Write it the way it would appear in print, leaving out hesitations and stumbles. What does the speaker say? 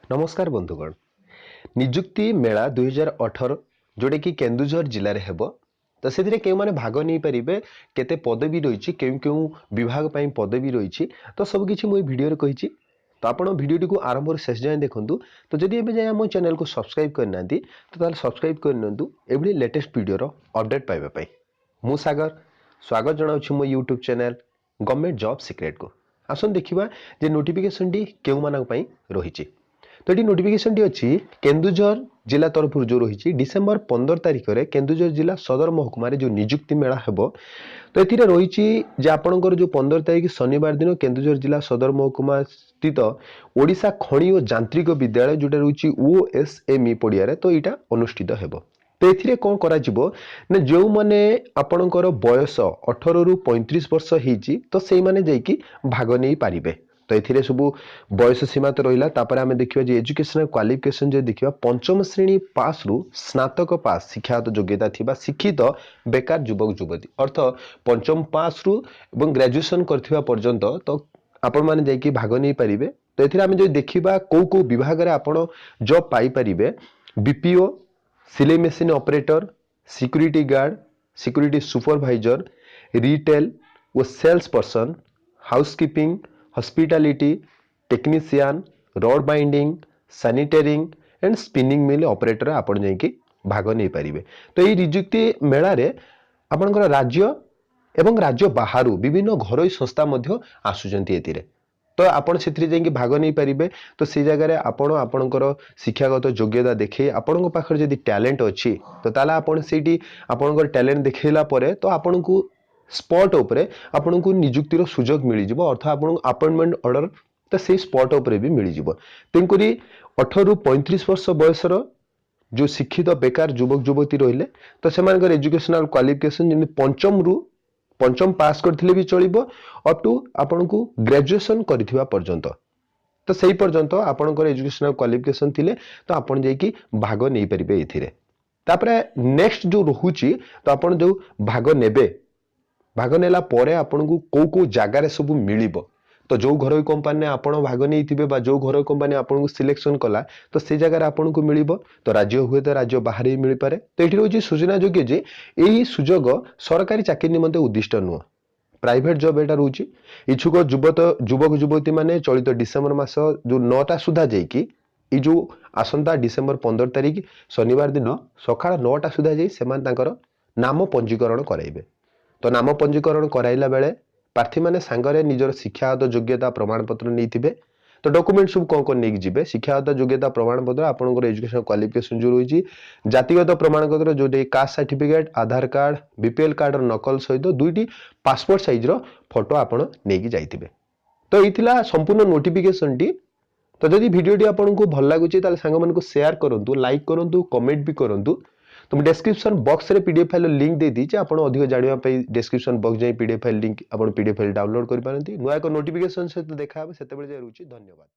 नमस्कार बंधुगण निजुक्ति मेला 2018 जोटा कि केन्दुझर जिले में हेब तो से क्यों मैंने भाग नहीं पारे केते पदवी रही क्यों क्यों विभाग पर पदवी रही तो सबकि मुझे भिडियो कही तो आप भिडियो को आरंभ शेष जाए देखूँ तो जदि एवं जाए आम चैनल को सब्सक्राइब करना तो सब्सक्राइब करनी एभली लेटेस्ट वीडियो अपडेट पाइबापी मु सागर स्वागत जनाऊँ मो YouTube channel government job secret को आसन देखा जे नोटिफिकेशन टी क्यों मानक रही तो ये नोटिफिकेशन टी अच्छी केन्दुझर जिला तरफ जो रही डिसेम्बर 15 तारिख में केन्दुझर जिला सदर महकुमा जो निजुक्ति मेला हेब तो ये रही आपंकर जो 15 तारिख शनिवार दिन केन्दुझर जिला सदर महकुमा स्थित ओडिशा खनि और यांत्रिक विद्यालय जोटा रही ओएसएमई पड़िया तो यहाँ अनुष्ठित हेब तो ये कौन करा ना जो मैंने आपणकर बयस 18 रु 35 वर्ष होती तो से मैंने जाकि भाग नहीं पारे तो ये सब बयस सीमा तो रहा आम देखा एजुकेशनल क्वालिफिकेशन जो देखा पंचम श्रेणी पास रु स्नातक पास शिक्षागत योग्यता थी शिक्षित बेकार युवक युवती अर्थ पंचम पास रु ग्रेजुएशन करथिबा पर्यंत तो आपण माने जाकि भाग नहीं पारे तो ये आम जो देखा कौ विभाग में आप जॉब पाइपर बीपीओ सिलाई machine operator security guard security supervisor retail और sales person housekeeping hospitality technician rod binding सैनिटरिंग एंड स्पिनिंग मिल ऑपरेटर आपण जाकि भाग नहीं पारे तो ये निजुक्ति मेला रे आपनकर राज्य एवं राज्य बाहर विभिन्न घरोई संस्था आसुचंती एतिरे तो आपण से जाकि भाग नहीं पारे तो से जगह आपण आपणकर शिक्षागत योग्यता देखे आपण पाखर जदि टैलेंट अच्छी तो ताला आपण सेठी आपणकर टैलेंट देखैला परे तो आपण को स्पॉट उपरे आपण को निजुक्तिर सुजोग मिल जाव अर्थ आप अपॉइंटमेंट ऑर्डर तो से स्पॉट उपरे भी मिल जाव तेणुकरी 18 रु 35 वर्ष बयसर जो शिक्षित बेकार युवक युवती रहिले तो से एजुकेशनल क्वालिफिकेशन पंचम पास करथिले भी चलिबो अप टू आपण को ग्रेजुएशन करिथिबा पर्यंत तो सही पर्यंत आपणकर एजुकेशनल क्वालिफिकेशन थिले तो आपण जाकि भाग नहीं परिबे एथिरे तापरे नेक्स्ट जो रहुची तो आपण जो भाग नेबे भाग नेला परे आपनको को जगार सब मिल तो जो घर कंपानी आप भाग नहीं जो घर कंपानी आपको सिलेक्शन कला तो से जगह आपको मिल तो राज्य हुए तो राज्य बाहर ही मिल पारे तो ये रोचे सूचना योग्य जे यही सुजोग सरकारी चाकरी निमंते उद्दिष्ट नुह प्राइवेट जॉब एटा रोचे इच्छुक युवक युवती माने चलित डिसेम्बर मास जो 9टा सुधा जाइकी ये जो आसंता डिसेम्बर 15 तारिख शनिवार दिन सका 9टा सुधा जा नाम पंजीकरण कराइबे तो नाम पंजीकरण कराइला बेले प्रार्थी माने सांगरे निजर शिक्षागत योग्यता प्रमाणपत्र नहीं तो डॉक्यूमेंट सब कौन कौन नहीं जी शिक्षागत योग्यता प्रमाणपत्र आपंकर एजुकेशन क्वालिफिकेशन जो रही जातिगत प्रमाणपत्र जो कास्ट सर्टिफिकेट आधार कार्ड बीपीएल कार्ड नकल सहित दुईटी पासपोर्ट साइज फोटो आपण नहीं जाइए तो ये संपूर्ण नोटिफिकेशन टी तो जदि वीडियो आपको भल लगुच सांग मान शेयर करूँ लाइक करूँ कमेंट भी करूँ तो डिस्क्रिप्शन बॉक्स रे पीडीएफ फाइल लिंक दे दीजिए आप अधिक जानवाई डिस्क्रिप्शन बॉक्स जाए पीडीएफ फाइल लिंक आप पीडीएफ फाइल डाउनलोड कर पारती नुआ एक नोटिफिकेशन सहित देखा से धन्यवाद।